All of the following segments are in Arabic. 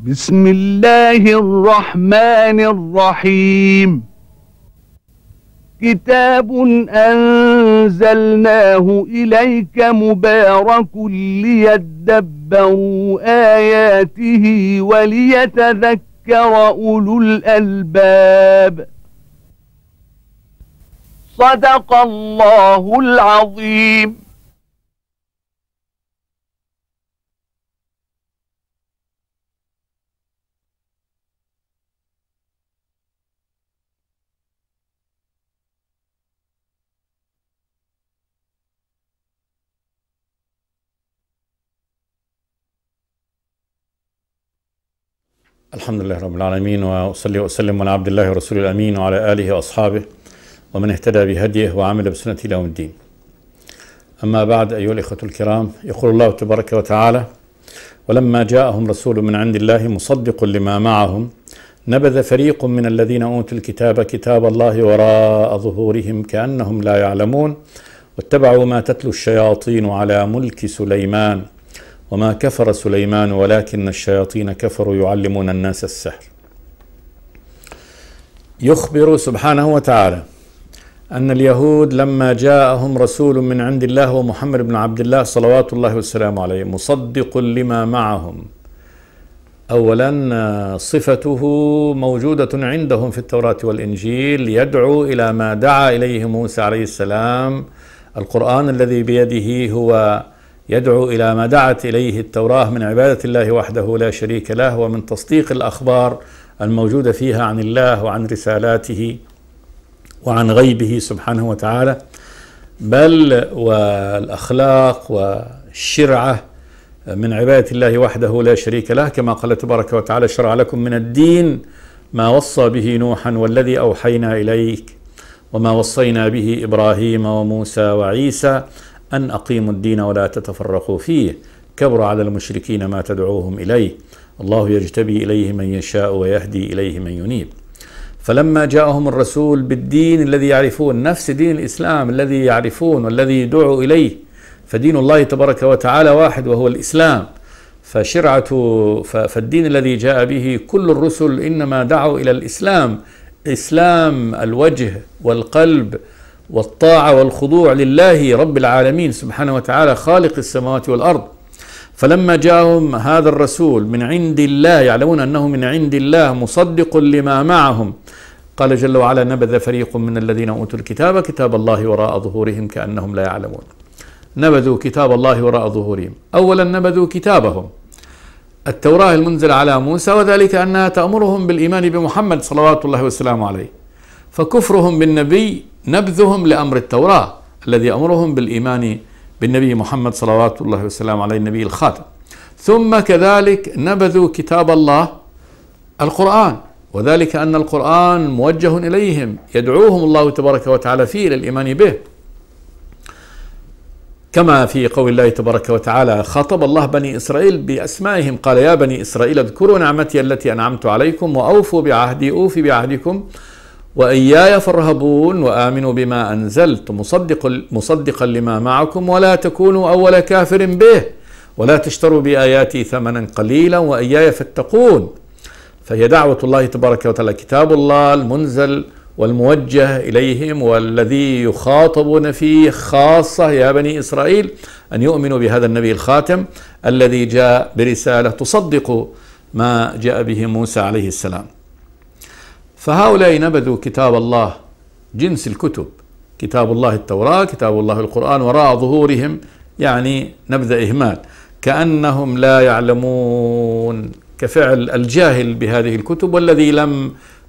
بسم الله الرحمن الرحيم. كتاب أنزلناه إليك مبارك ليدبروا آياته وليتذكر أولو الألباب. صدق الله العظيم. الحمد لله رب العالمين، وأصلي وأسلم على عبد الله ورسوله الأمين وعلى آله وأصحابه ومن اهتدى بهديه وعمل بسنته إلى يوم الدين. أما بعد، أيها الإخوة الكرام، يقول الله تبارك وتعالى: ولما جاءهم رسول من عند الله مصدق لما معهم نبذ فريق من الذين أوتوا الكتاب كتاب الله وراء ظهورهم كأنهم لا يعلمون واتبعوا ما تتلو الشياطين على ملك سليمان وما كفر سليمان ولكن الشياطين كفروا يعلمون الناس السحر. يخبر سبحانه وتعالى أن اليهود لما جاءهم رسول من عند الله ومحمد بن عبد الله صلوات الله والسلام عليه مصدق لما معهم، أولا صفته موجودة عندهم في التوراة والإنجيل، يدعو إلى ما دعا إليه موسى عليه السلام. القرآن الذي بيده هو يدعو إلى ما دعت إليه التوراة من عبادة الله وحده لا شريك له، ومن تصديق الأخبار الموجودة فيها عن الله وعن رسالاته وعن غيبه سبحانه وتعالى، بل والأخلاق والشرعة من عبادة الله وحده لا شريك له، كما قال تبارك وتعالى: شرع لكم من الدين ما وصى به نوحا والذي أوحينا إليك وما وصينا به إبراهيم وموسى وعيسى أن أقيموا الدين ولا تتفرقوا فيه، كبر على المشركين ما تدعوهم إليه، الله يجتبي إليه من يشاء ويهدي إليه من ينيب. فلما جاءهم الرسول بالدين الذي يعرفون، نفس دين الإسلام الذي يعرفون والذي يدعوا إليه، فدين الله تبارك وتعالى واحد وهو الإسلام، فالدين الذي جاء به كل الرسل إنما دعوا إلى الإسلام، إسلام الوجه والقلب والطاعة والخضوع لله رب العالمين سبحانه وتعالى خالق السماوات والأرض. فلما جاءهم هذا الرسول من عند الله، يعلمون أنه من عند الله مصدق لما معهم، قال جل وعلا: نبذ فريق من الذين أوتوا الكتاب كتاب الله وراء ظهورهم كأنهم لا يعلمون. نبذوا كتاب الله وراء ظهورهم، أولا نبذوا كتابهم التوراة المنزلة على موسى، وذلك أنها تأمرهم بالإيمان بمحمد صلوات الله وسلامه عليه، فكفرهم بالنبي نبذهم لأمر التوراة الذي أمرهم بالإيمان بالنبي محمد صلوات الله وسلامه عليه النبي الخاتم. ثم كذلك نبذوا كتاب الله القرآن، وذلك أن القرآن موجه إليهم، يدعوهم الله تبارك وتعالى فيه إلى الإيمان به، كما في قول الله تبارك وتعالى: خاطب الله بني إسرائيل بأسمائهم، قال: يا بني إسرائيل اذكروا نعمتي التي أنعمت عليكم وأوفوا بعهدي أوفي بعهدكم وإياي فارهبون وآمنوا بما أنزلت مصدقا لما معكم ولا تكونوا أول كافر به ولا تشتروا بآياتي ثمنا قليلا وإياي فاتقون. فهي دعوة الله تبارك وتعالى، كتاب الله المنزل والموجه إليهم والذي يخاطبون فيه خاصة يا بني إسرائيل أن يؤمنوا بهذا النبي الخاتم الذي جاء برسالة تصدق ما جاء به موسى عليه السلام. فهؤلاء نبذوا كتاب الله جنس الكتب، كتاب الله التوراة كتاب الله القرآن وراء ظهورهم، يعني نبذ إهمال، كأنهم لا يعلمون، كفعل الجاهل بهذه الكتب والذي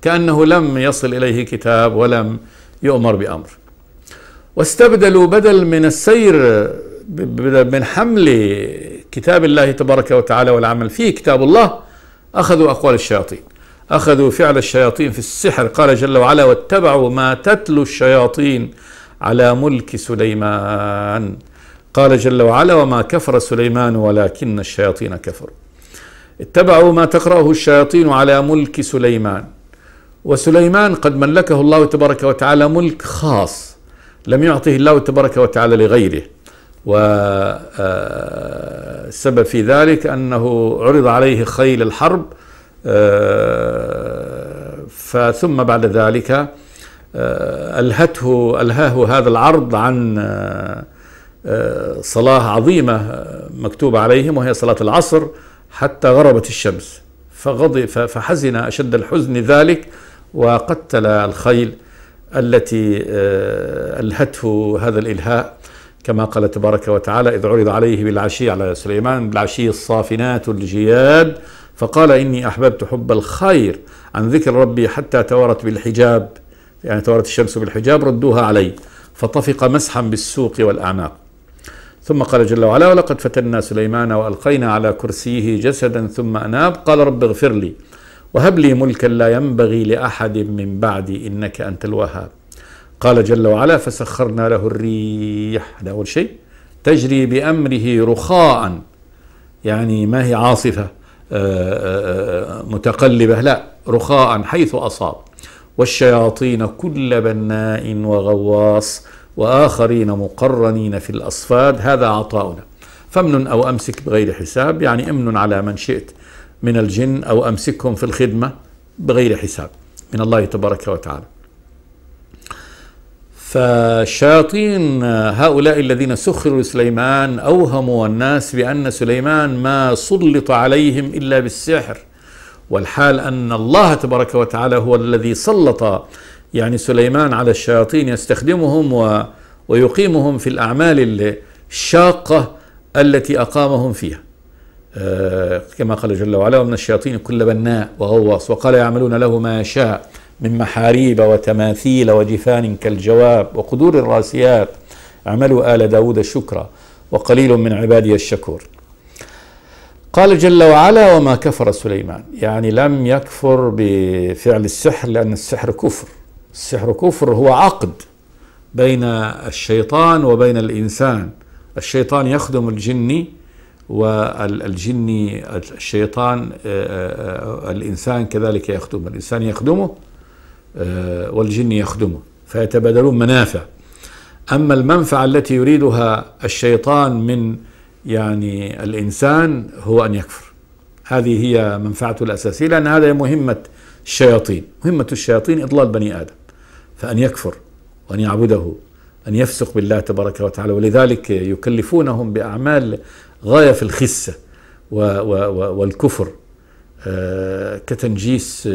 كأنه لم يصل إليه كتاب ولم يؤمر بأمر. واستبدلوا بدل من السير من حمل كتاب الله تبارك وتعالى والعمل فيه كتاب الله، أخذوا أقوال الشياطين، أخذوا فعل الشياطين في السحر. قال جل وعلا: واتبعوا ما تتلو الشياطين على ملك سليمان. قال جل وعلا: وما كفر سليمان ولكن الشياطين كفروا. اتبعوا ما تقرأه الشياطين على ملك سليمان، وسليمان قد ملكه الله تبارك وتعالى ملك خاص لم يعطه الله تبارك وتعالى لغيره، والسبب في ذلك أنه عرض عليه خيل الحرب، ثم بعد ذلك ألهاه هذا العرض عن صلاة عظيمة مكتوب عليهم، وهي صلاة العصر، حتى غربت الشمس، فحزن أشد الحزن ذلك، وقتل الخيل التي ألهته هذا الإلهاء، كما قال تبارك وتعالى: إذ عرض عليه بالعشي على سليمان بالعشي الصافنات الجياد فقال إني أحببت حب الخير عن ذكر ربي حتى توارت بالحجاب، يعني توارت الشمس بالحجاب، ردوها علي فطفق مسحا بالسوق والأعناق. ثم قال جل وعلا: ولقد فتنا سليمان وألقينا على كرسيه جسدا ثم أناب قال رب اغفر لي وهب لي ملكا لا ينبغي لأحد من بعدي إنك أنت الوهاب. قال جل وعلا: فسخرنا له الريح، هذا أول شيء، تجري بأمره رخاء، يعني ما هي عاصفة متقلبة، لا، رخاء حيث أصاب، والشياطين كل بناء وغواص وآخرين مقرنين في الأصفاد هذا عطاؤنا فامنن أو أمسك بغير حساب، يعني امنن على من شئت من الجن أو أمسكهم في الخدمة بغير حساب من الله تبارك وتعالى. فالشياطين هؤلاء الذين سخروا لسليمان أوهموا الناس بأن سليمان ما سلط عليهم إلا بالسحر، والحال أن الله تبارك وتعالى هو الذي سلط يعني سليمان على الشياطين يستخدمهم ويقيمهم في الأعمال الشاقة التي أقامهم فيها، كما قال جل وعلا: ومن الشياطين كل بناء وغواص وقال يعملون له ما يشاء من محاريب وتماثيل وجفان كالجواب وقدور الراسيات اعملوا آل داود شكرا وقليل من عبادي الشكور. قال جل وعلا: وما كفر سليمان، يعني لم يكفر بفعل السحر، لأن السحر كفر. السحر كفر هو عقد بين الشيطان وبين الإنسان، الشيطان يخدم الجني والجني الشيطان الإنسان كذلك يخدمه، الإنسان يخدمه والجن يخدمه، فيتبادلون منافع. أما المنفعة التي يريدها الشيطان من يعني الإنسان هو أن يكفر، هذه هي منفعته الأساسية، لأن هذا مهمة الشياطين، مهمة الشياطين إضلال بني آدم، فأن يكفر وأن يعبده، أن يفسق بالله تبارك وتعالى، ولذلك يكلفونهم بأعمال غاية في الخسة والكفر، كتنجيس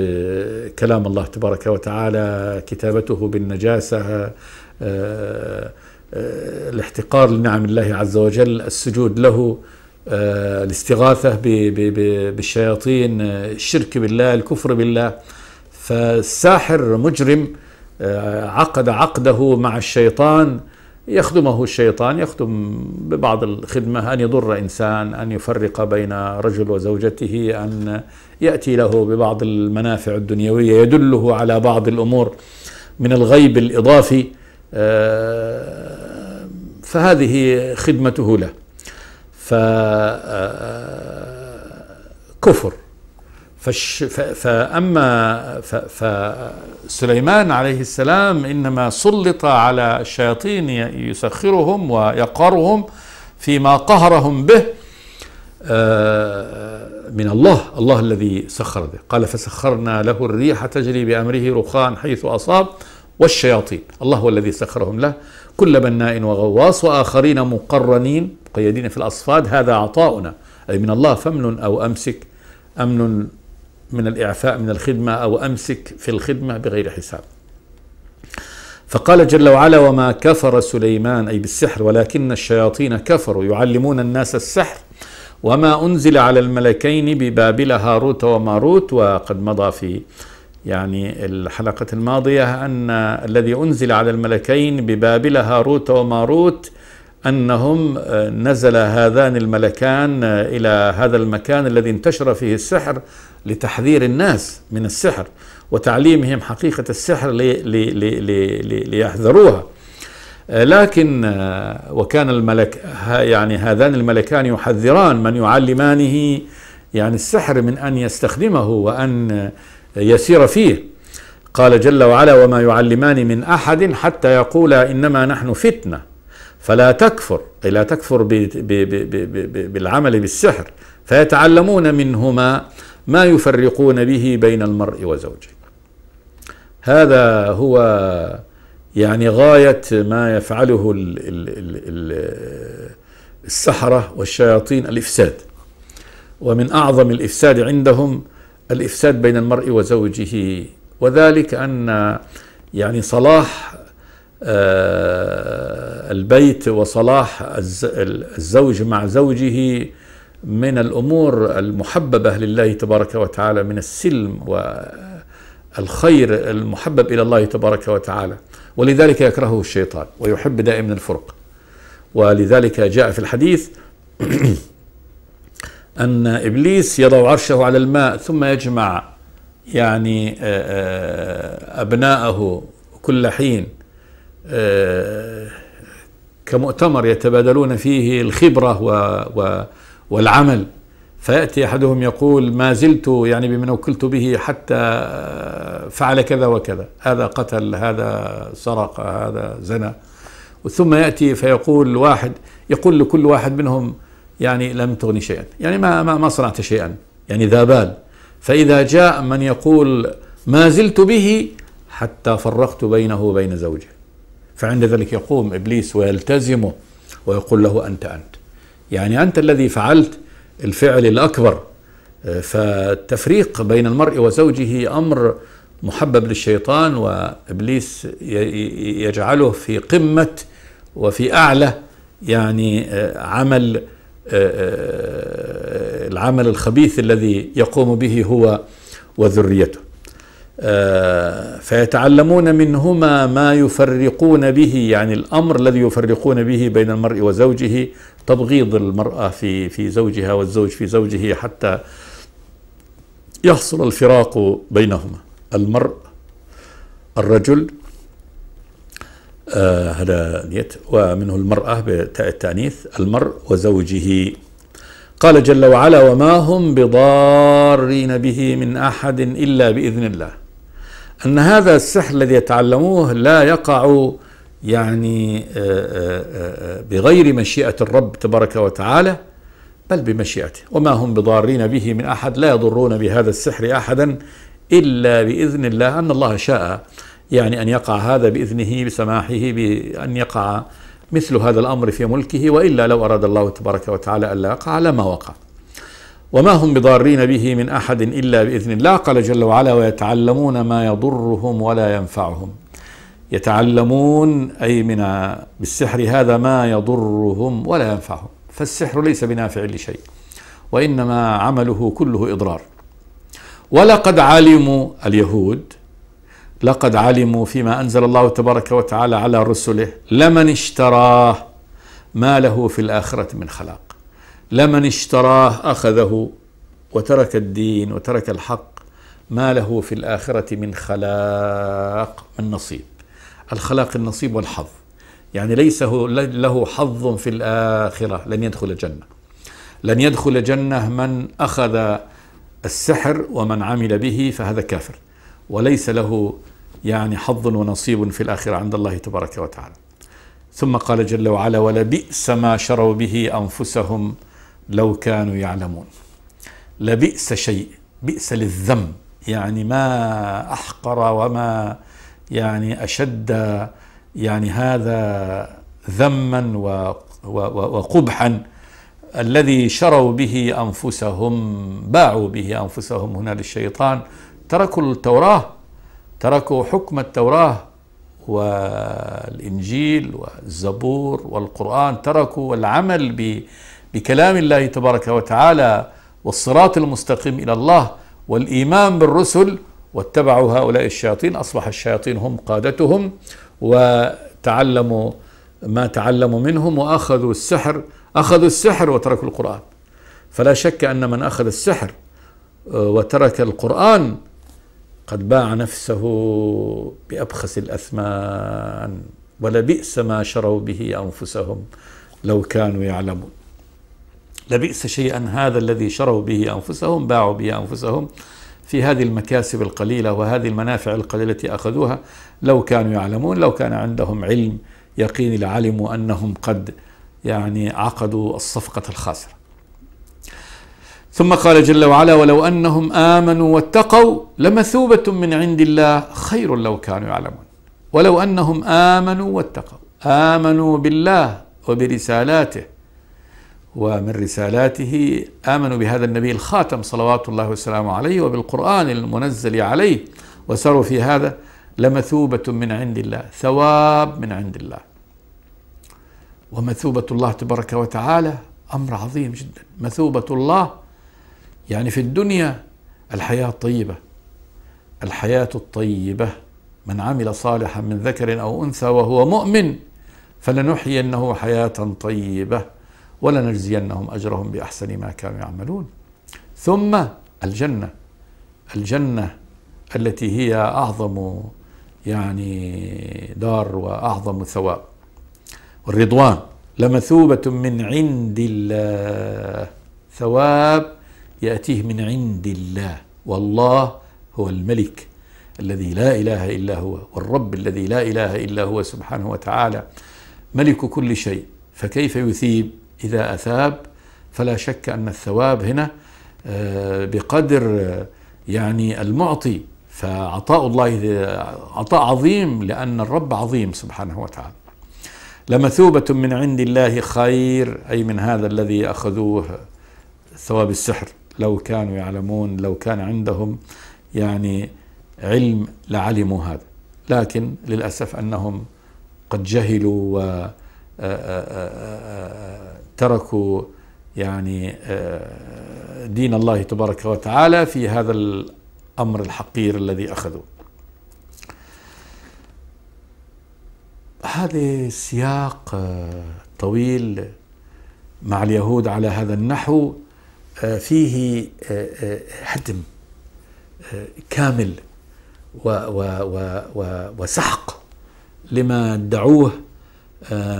كلام الله تبارك وتعالى، كتابته بالنجاسة، الاحتقار لنعم الله عز وجل، السجود له، الاستغاثة بالشياطين، الشرك بالله، الكفر بالله. فالساحر مجرم عقد عقده مع الشيطان، يخدمه الشيطان، يخدم ببعض الخدمة، أن يضر إنسان، أن يفرق بين رجل وزوجته، أن يأتي له ببعض المنافع الدنيوية، يدله على بعض الأمور من الغيب الإضافي، فهذه خدمته له. فكفر. فسليمان عليه السلام إنما سلط على الشياطين يسخرهم ويقهرهم فيما قهرهم به من الله الذي سخر به. قال: فسخرنا له الريح تجري بأمره رخاء حيث أصاب والشياطين، الله هو الذي سخرهم له، كل بناء وغواص وآخرين مقرنين مقيدين في الأصفاد هذا عطاؤنا، أي من الله، فامنن أو أمسك، أمن من الإعفاء من الخدمة أو أمسك في الخدمة بغير حساب. فقال جل وعلا: وما كفر سليمان، أي بالسحر، ولكن الشياطين كفروا يعلمون الناس السحر وما أنزل على الملكين ببابل هاروت وماروت. وقد مضى في يعني الحلقة الماضية أن الذي أنزل على الملكين ببابل هاروت وماروت أنهم نزل هذان الملكان إلى هذا المكان الذي انتشر فيه السحر لتحذير الناس من السحر وتعليمهم حقيقة السحر ليحذروها. لكن وكان الملك يعني هذان الملكان يحذران من يعلمانه يعني السحر من أن يستخدمه وأن يسير فيه. قال جل وعلا: وما يعلمان من أحد حتى يقولا إنما نحن فتنة فلا تكفر، أي لا تكفر بالعمل بالسحر، فيتعلمون منهما ما يفرقون به بين المرء وزوجه. هذا هو يعني غاية ما يفعله السحرة والشياطين، الإفساد. ومن أعظم الإفساد عندهم الإفساد بين المرء وزوجه، وذلك أن يعني صلاح البيت وصلاح الزوج مع زوجه من الأمور المحببة لله تبارك وتعالى، من السلم والخير المحبب إلى الله تبارك وتعالى، ولذلك يكرهه الشيطان ويحب دائما الفرق. ولذلك جاء في الحديث أن إبليس يضع عرشه على الماء ثم يجمع يعني أبناءه كل حين كمؤتمر يتبادلون فيه الخبرة والعمل، فيأتي أحدهم يقول ما زلت يعني بمن وكلت به حتى فعل كذا وكذا، هذا قتل، هذا سرق، هذا زنى. ثم يأتي فيقول واحد، يقول لكل واحد منهم يعني لم تغني شيئا، يعني ما صنعت شيئا، يعني ذا بال. فإذا جاء من يقول ما زلت به حتى فرقت بينه وبين زوجه، فعند ذلك يقوم إبليس ويلتزمه ويقول له أنت يعني أنت الذي فعلت الفعل الأكبر. فالتفريق بين المرء وزوجه أمر محبب للشيطان، وإبليس يجعله في قمة وفي أعلى يعني العمل الخبيث الذي يقوم به هو وذريته. فيتعلمون منهما ما يفرقون به، يعني الأمر الذي يفرقون به بين المرء وزوجه، تبغيض المرأة في زوجها والزوج في زوجه حتى يحصل الفراق بينهما. المرء الرجل هذا نيت، ومنه المرأة بتاء التأنيث، المرء وزوجه. قال جل وعلا وما هم بضارين به من أحد إلا بإذن الله. أن هذا السحر الذي يتعلموه لا يقع يعني بغير مشيئة الرب تبارك وتعالى، بل بمشيئته. وما هم بضارين به من أحد، لا يضرون بهذا السحر أحدا إلا بإذن الله، أن الله شاء يعني أن يقع هذا بإذنه بسماحه، بأن يقع مثل هذا الأمر في ملكه، وإلا لو أراد الله تبارك وتعالى ألا يقع لما وقع. وما هم بضارين به من أحد إلا بإذن الله. قال جل وعلا ويتعلمون ما يضرهم ولا ينفعهم. يتعلمون أي بالسحر هذا ما يضرهم ولا ينفعهم، فالسحر ليس بنافع لشيء، وإنما عمله كله إضرار. ولقد علموا اليهود، لقد علموا فيما أنزل الله تبارك وتعالى على رسله لمن اشتراه ما له في الآخرة من خلاق. لمن اشتراه أخذه وترك الدين وترك الحق، ما له في الآخرة من خلاق، من نصيب. الخلاق النصيب والحظ، يعني ليس له حظ في الآخرة، لن يدخل الجنة. لن يدخل الجنة من أخذ السحر ومن عمل به، فهذا كافر وليس له يعني حظ ونصيب في الآخرة عند الله تبارك وتعالى. ثم قال جل وعلا ولبئس ما شروا به أنفسهم لو كانوا يعلمون. لبئس شيء، بئس للذم، يعني ما أحقر وما يعني أشد يعني هذا ذما وقبحا الذي شروا به أنفسهم، باعوا به أنفسهم هنا للشيطان. تركوا التوراة، تركوا حكم التوراة والإنجيل والزبور والقرآن، تركوا العمل بكلام الله تبارك وتعالى والصراط المستقيم إلى الله والإيمان بالرسل، واتبعوا هؤلاء الشياطين. أصبح الشياطين هم قادتهم، وتعلموا ما تعلموا منهم، وأخذوا السحر، أخذوا السحر وتركوا القرآن. فلا شك أن من أخذ السحر وترك القرآن قد باع نفسه بأبخس الأثمان. ولبئس ما شروا به أنفسهم لو كانوا يعلمون. لبئس شيئا هذا الذي شروا به أنفسهم، باعوا به أنفسهم في هذه المكاسب القليلة وهذه المنافع القليلة التي أخذوها، لو كانوا يعلمون، لو كان عندهم علم يقين لعلموا أنهم قد يعني عقدوا الصفقة الخاسرة. ثم قال جل وعلا: ولو أنهم آمنوا واتقوا لمثوبة من عند الله خير لو كانوا يعلمون. ولو أنهم آمنوا واتقوا، آمنوا بالله وبرسالاته، ومن رسالاته آمنوا بهذا النبي الخاتم صلوات الله وسلامه عليه وبالقرآن المنزل عليه وسروا في هذا، لمثوبة من عند الله، ثواب من عند الله. ومثوبة الله تبارك وتعالى أمر عظيم جدا. مثوبة الله يعني في الدنيا الحياة الطيبة، الحياة الطيبة. من عمل صالحا من ذكر أو أنثى وهو مؤمن فلنحيينه حياة طيبة ولنجزينهم أجرهم بأحسن ما كانوا يعملون. ثم الجنة التي هي أعظم يعني دار وأعظم ثواب، والرضوان لمثوبة من عند الله، ثواب يأتيه من عند الله. والله هو الملك الذي لا إله إلا هو، والرب الذي لا إله إلا هو سبحانه وتعالى ملك كل شيء. فكيف يثيب إذا أثاب؟ فلا شك أن الثواب هنا بقدر يعني المعطي، فعطاء الله عطاء عظيم لأن الرب عظيم سبحانه وتعالى. لمثوبة من عند الله خير، أي من هذا الذي أخذوه ثواب السحر، لو كانوا يعلمون، لو كان عندهم يعني علم لعلموا هذا. لكن للأسف أنهم قد جهلوا وتركوا يعني دين الله تبارك وتعالى في هذا الأمر الحقير الذي أخذوه. هذا سياق طويل مع اليهود على هذا النحو فيه هدم كامل وسحق لما ادعوه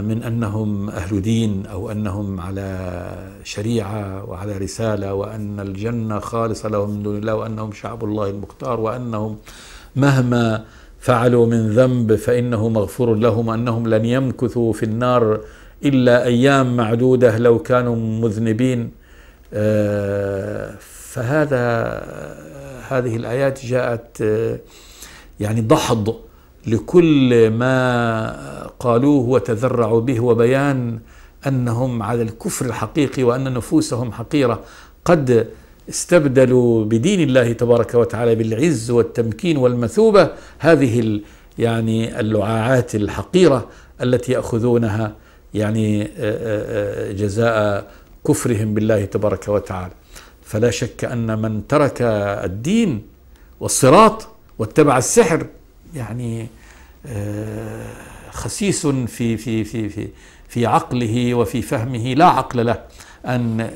من أنهم أهل دين أو أنهم على شريعة وعلى رسالة، وأن الجنة خالصة لهم من دون الله، وأنهم شعب الله المختار، وأنهم مهما فعلوا من ذنب فإنه مغفور لهم، وأنهم لن يمكثوا في النار إلا أيام معدودة لو كانوا مذنبين. هذه الآيات جاءت يعني دحض لكل ما قالوه وتذرعوا به، وبيان أنهم على الكفر الحقيقي، وأن نفوسهم حقيرة، قد استبدلوا بدين الله تبارك وتعالى بالعز والتمكين والمثوبة هذه يعني اللعاعات الحقيرة التي يأخذونها يعني جزاء كفرهم بالله تبارك وتعالى. فلا شك أن من ترك الدين والصراط واتبع السحر يعني خسيس في عقله وفي فهمه، لا عقل له أن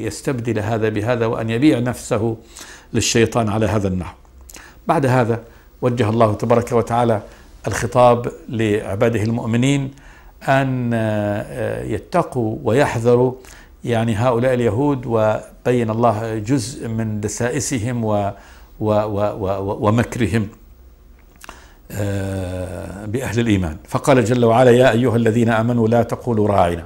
يستبدل هذا بهذا وأن يبيع نفسه للشيطان على هذا النحو. بعد هذا وجه الله تبارك وتعالى الخطاب لعباده المؤمنين أن يتقوا ويحذروا يعني هؤلاء اليهود، وبين الله جزء من دسائسهم ومكرهم بأهل الإيمان. فقال جل وعلا: يا أيها الذين آمنوا لا تقولوا راعنا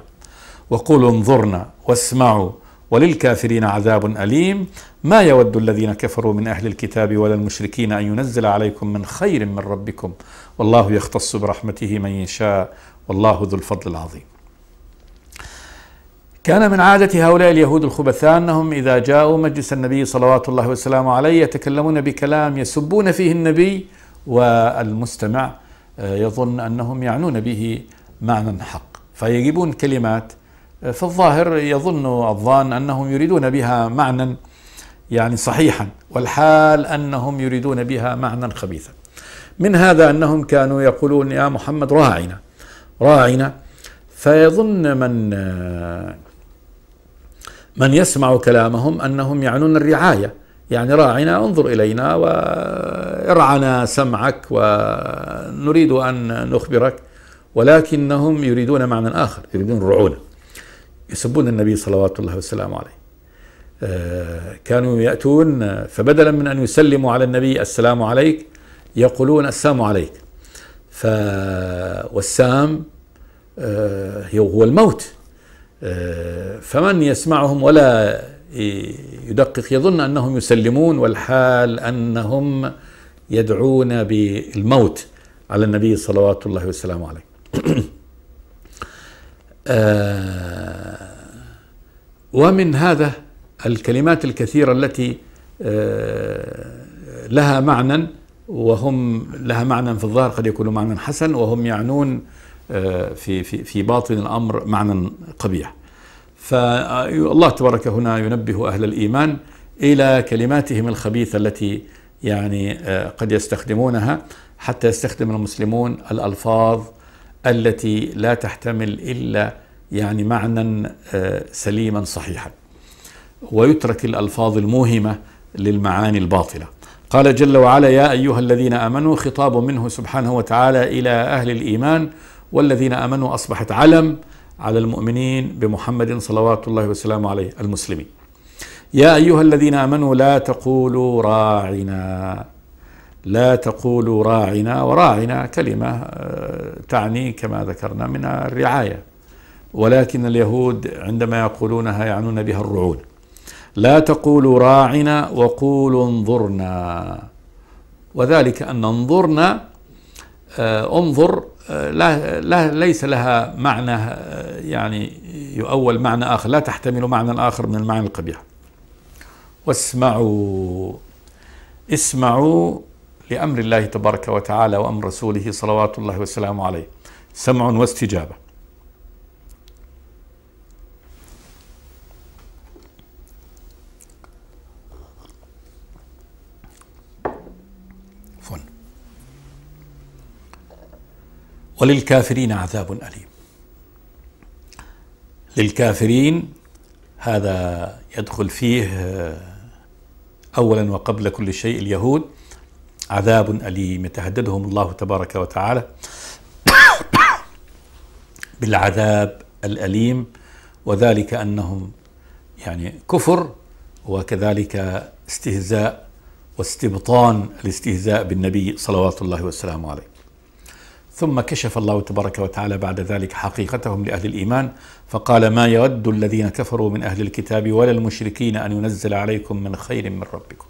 وقولوا انظرنا واسمعوا وللكافرين عذاب أليم ما يود الذين كفروا من أهل الكتاب ولا المشركين أن ينزل عليكم من خير من ربكم والله يختص برحمته من يشاء والله ذو الفضل العظيم. كان من عادة هؤلاء اليهود الخبثاء أنهم إذا جاءوا مجلس النبي صلوات الله وسلامه عليه يتكلمون بكلام يسبون فيه النبي، والمستمع يظن أنهم يعنون به معنى حق، فيجيبون كلمات في الظاهر يظن الظان أنهم يريدون بها معنى يعني صحيحا، والحال أنهم يريدون بها معنى خبيثا. من هذا أنهم كانوا يقولون: يا محمد راعنا راعنا، فيظن من يسمع كلامهم أنهم يعنون الرعاية، يعني راعنا انظر إلينا وارعنا سمعك ونريد أن نخبرك، ولكنهم يريدون معنى آخر، يريدون الرعونة. يسبون النبي صلوات الله وسلامه عليه. كانوا يأتون فبدلا من أن يسلموا على النبي السلام عليك يقولون السلام عليك. والسام هو الموت. فمن يسمعهم ولا يدقق يظن أنهم يسلمون، والحال أنهم يدعون بالموت على النبي صلوات الله وسلامه عليه. ومن هذا الكلمات الكثيرة التي لها معنى، وهم لها معنى في الظاهر قد يكون معنى حسن، وهم يعنون في باطن الأمر معنى قبيح. فالله تبارك هنا ينبه أهل الإيمان إلى كلماتهم الخبيثة التي يعني قد يستخدمونها، حتى يستخدم المسلمون الألفاظ التي لا تحتمل إلا يعني معنى سليما صحيحا، ويترك الألفاظ الموهمة للمعاني الباطلة. قال جل وعلا: يا أيها الذين آمنوا، خطاب منه سبحانه وتعالى إلى أهل الإيمان، والذين آمنوا أصبحت علم على المؤمنين بمحمد صلوات الله وسلامه عليه المسلمين. يا أيها الذين آمنوا لا تقولوا راعنا، لا تقولوا راعنا، وراعنا كلمة تعني كما ذكرنا من الرعاية، ولكن اليهود عندما يقولونها يعنون بها الرعون. لا تقولوا راعنا وقولوا انظرنا، وذلك أن انظرنا انظر ليس لها معنى يعني يؤول معنى آخر، لا تحتمل معنى آخر من المعنى القبيح. واسمعوا، اسمعوا لأمر الله تبارك وتعالى وأمر رسوله صلوات الله وسلامه عليه، سمع واستجابة. وللكافرين عذاب أليم. للكافرين هذا يدخل فيه أولا وقبل كل شيء اليهود، عذاب أليم يتهددهم الله تبارك وتعالى بالعذاب الأليم، وذلك أنهم يعني كفر، وكذلك استهزاء واستبطان الاستهزاء بالنبي صلوات الله وسلامه عليه. ثم كشف الله تبارك وتعالى بعد ذلك حقيقتهم لأهل الإيمان، فقال: ما يود الذين كفروا من أهل الكتاب ولا المشركين أن ينزل عليكم من خير من ربكم.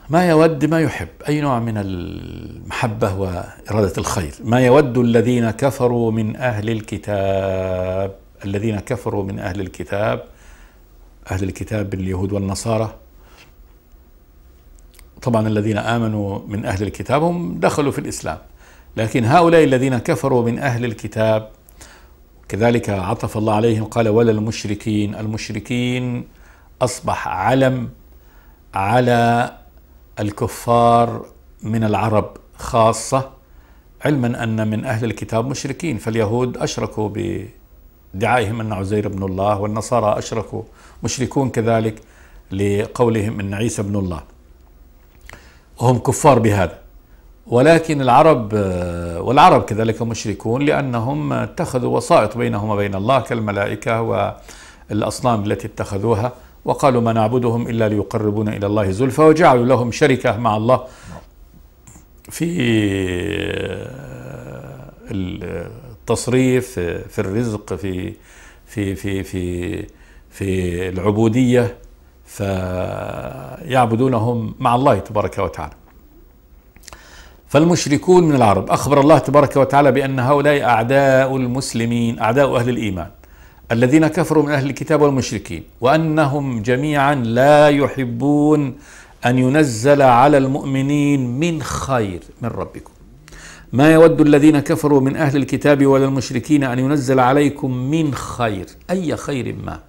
ما يود ما يحب، أي نوع من المحبة وإرادة الخير. ما يود الذين كفروا من أهل الكتاب، الذين كفروا من أهل الكتاب، أهل الكتاب اليهود والنصارى. طبعا الذين آمنوا من أهل الكتاب هم دخلوا في الإسلام، لكن هؤلاء الذين كفروا من أهل الكتاب كذلك عطف الله عليهم، قال: ولا المشركين. المشركين أصبح علم على الكفار من العرب خاصة، علما أن من أهل الكتاب مشركين، فاليهود أشركوا بدعائهم أن عزير بن الله، والنصارى أشركوا مشركون كذلك لقولهم أن عيسى بن الله، وهم كفار بهذا. ولكن والعرب كذلك مشركون، لأنهم اتخذوا وسائط بينهم وبين الله كالملائكة والأصنام التي اتخذوها، وقالوا ما نعبدهم إلا ليقربونا إلى الله زلفى، وجعلوا لهم شركة مع الله في التصريف، في الرزق، في العبودية، فيعبدونهم مع الله تبارك وتعالى. فالمشركون من العرب أخبر الله تبارك وتعالى بأن هؤلاء أعداء المسلمين، أعداء أهل الإيمان الذين كفروا من أهل الكتاب والمشركين، وأنهم جميعا لا يحبون أن ينزل على المؤمنين من خير من ربكم. ما يود الذين كفروا من أهل الكتاب ولا المشركين أن ينزل عليكم من خير، أي خير ما،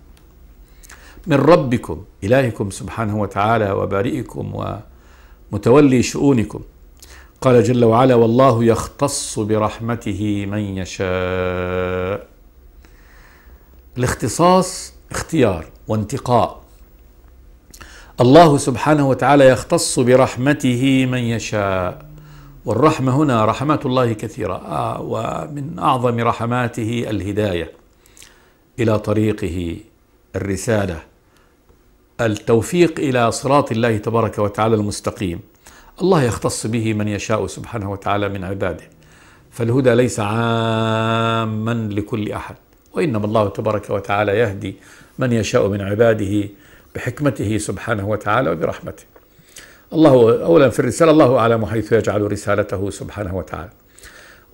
من ربكم إلهكم سبحانه وتعالى وبارئكم ومتولي شؤونكم. قال جل وعلا: والله يختص برحمته من يشاء. الاختصاص اختيار وانتقاء، الله سبحانه وتعالى يختص برحمته من يشاء، والرحمة هنا رحمات الله كثيرة، ومن أعظم رحماته الهداية إلى طريقه، الرسالة، التوفيق إلى صراط الله تبارك وتعالى المستقيم. الله يختص به من يشاء سبحانه وتعالى من عباده، فالهدى ليس عاما لكل أحد، وإنما الله تبارك وتعالى يهدي من يشاء من عباده بحكمته سبحانه وتعالى وبرحمته. الله أولا في الرسالة الله أعلم حيث يجعل رسالته سبحانه وتعالى،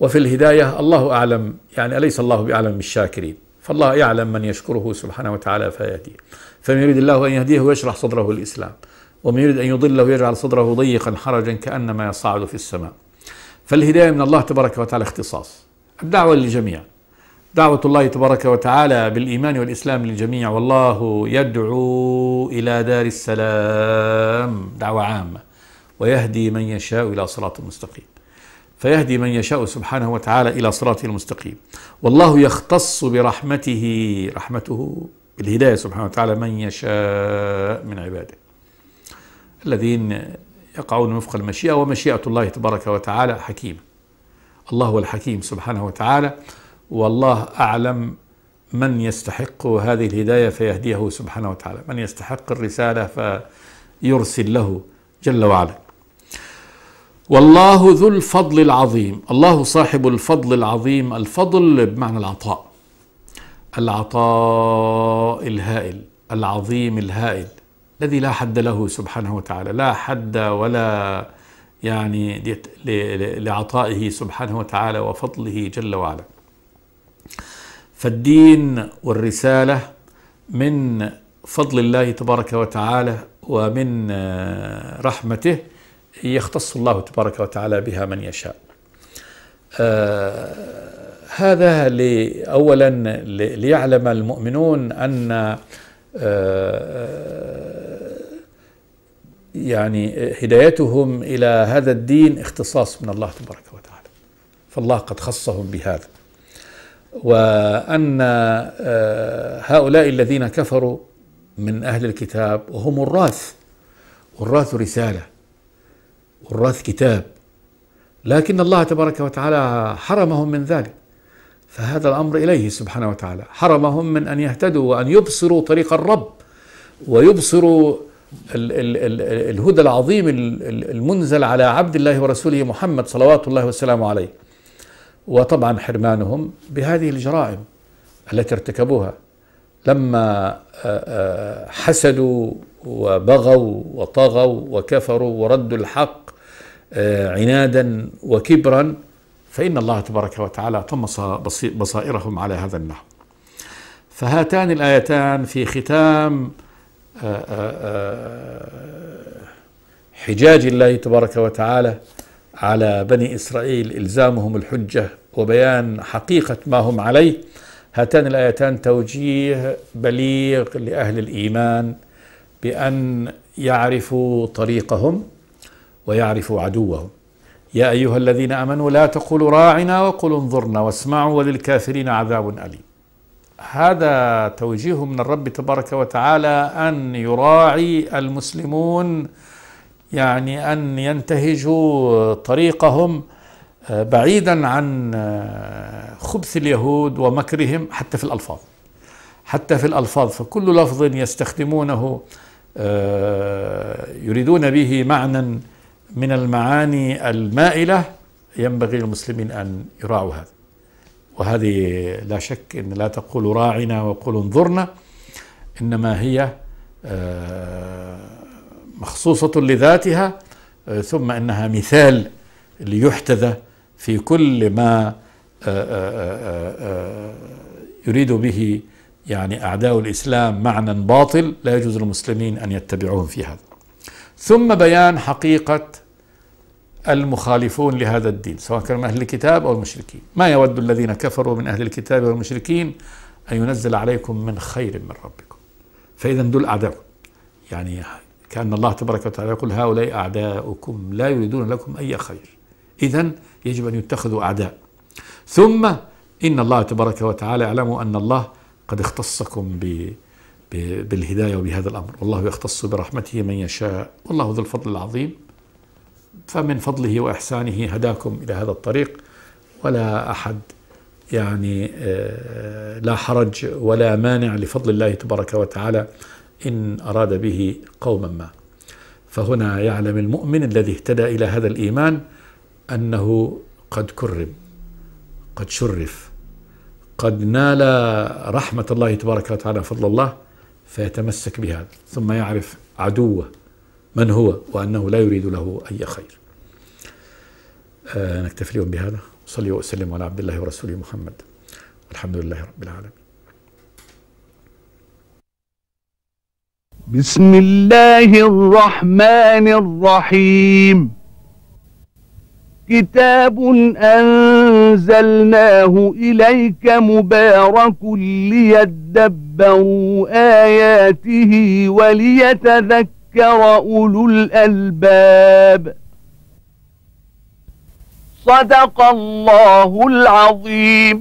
وفي الهداية الله أعلم، يعني أليس الله بأعلم بالشاكرين، فالله يعلم من يشكره سبحانه وتعالى فيهديه. فمن يريد الله أن يهديه ويشرح صدره للإسلام، ومن يريد أن يضله يجعل صدره ضيقا حرجا كأنما يصعد في السماء. فالهداية من الله تبارك وتعالى اختصاص. الدعوة للجميع، دعوة الله تبارك وتعالى بالإيمان والإسلام للجميع، والله يدعو إلى دار السلام، دعوة عامة، ويهدي من يشاء إلى صراط مستقيم. فيهدي من يشاء سبحانه وتعالى إلى صراطه المستقيم، والله يختص برحمته، رحمته بالهداية سبحانه وتعالى من يشاء من عباده الذين يقعون وفق المشيئة، ومشيئة الله تبارك وتعالى حكيمة. الله هو الحكيم سبحانه وتعالى، والله أعلم من يستحق هذه الهداية فيهديه سبحانه وتعالى، من يستحق الرسالة فيرسل له جل وعلا. والله ذو الفضل العظيم، الله صاحب الفضل العظيم. الفضل بمعنى العطاء، العطاء الهائل العظيم الهائل الذي لا حد له سبحانه وتعالى، لا حد ولا يعني لعطائه سبحانه وتعالى وفضله جل وعلا. فالدين والرسالة من فضل الله تبارك وتعالى ومن رحمته يختص الله تبارك وتعالى بها من يشاء. هذا أولا ليعلم المؤمنون أن يعني هدايتهم إلى هذا الدين اختصاص من الله تبارك وتعالى، فالله قد خصهم بهذا. وأن هؤلاء الذين كفروا من أهل الكتاب وهم والراث رسالة، والراث كتاب، لكن الله تبارك وتعالى حرمهم من ذلك، فهذا الأمر إليه سبحانه وتعالى، حرمهم من أن يهتدوا وأن يبصروا طريق الرب ويبصروا الهدى العظيم المنزل على عبد الله ورسوله محمد صلوات الله وسلامه عليه. وطبعا حرمانهم بهذه الجرائم التي ارتكبوها لما حسدوا وبغوا وطغوا وكفروا وردوا الحق عنادا وكبرا، فإن الله تبارك وتعالى طمس بصائرهم على هذا النحو. فهاتان الآيتان في ختام حجاج الله تبارك وتعالى على بني إسرائيل، إلزامهم الحجة وبيان حقيقة ما هم عليه. هاتان الآيتان توجيه بليغ لأهل الإيمان بأن يعرفوا طريقهم ويعرفوا عدوهم. يا أيها الذين آمنوا لا تقولوا راعنا وقولوا انظرنا واسمعوا وللكافرين عذاب أليم. هذا توجيه من الرب تبارك وتعالى أن يراعي المسلمون، يعني أن ينتهجوا طريقهم بعيدا عن خبث اليهود ومكرهم، حتى في الألفاظ، فكل لفظ يستخدمونه يريدون به معنى من المعاني المائلة ينبغي للمسلمين أن يراعوا هذا. وهذه لا شك أن لا تقولوا راعنا وقولوا انظرنا، إنما هي مخصوصة لذاتها، ثم إنها مثال ليحتذى في كل ما يريد به يعني أعداء الإسلام معنى باطل لا يجوز للمسلمين أن يتبعوهم في هذا. ثم بيان حقيقة المخالفون لهذا الدين سواء كانوا من أهل الكتاب أو المشركين. ما يود الذين كفروا من أهل الكتاب والمشركين أن ينزل عليكم من خير من ربكم. فإذا دول أعداؤكم، يعني كأن الله تبارك وتعالى يقول هؤلاء أعداؤكم لا يريدون لكم أي خير، إذن يجب أن يتخذوا أعداء. ثم إن الله تبارك وتعالى اعلموا أن الله قد اختصكم بالهداية وبهذا الأمر، والله يختص برحمته من يشاء، والله ذو الفضل العظيم. فمن فضله وإحسانه هداكم إلى هذا الطريق، ولا أحد يعني لا حرج ولا مانع لفضل الله تبارك وتعالى إن أراد به قوما ما. فهنا يعلم المؤمن الذي اهتدى إلى هذا الإيمان أنه قد كرم قد شرف، قد نال رحمة الله تبارك وتعالى فضل الله، فيتمسك بهذا ثم يعرف عدوه من هو وأنه لا يريد له أي خير. نكتفي اليوم بهذا. صلي وسلم على عبد الله ورسوله محمد، والحمد لله رب العالمين. بسم الله الرحمن الرحيم. كتاب أنزلناه إليك مبارك ليدبروا آياته وليتذكر أولو الألباب. صدق الله العظيم.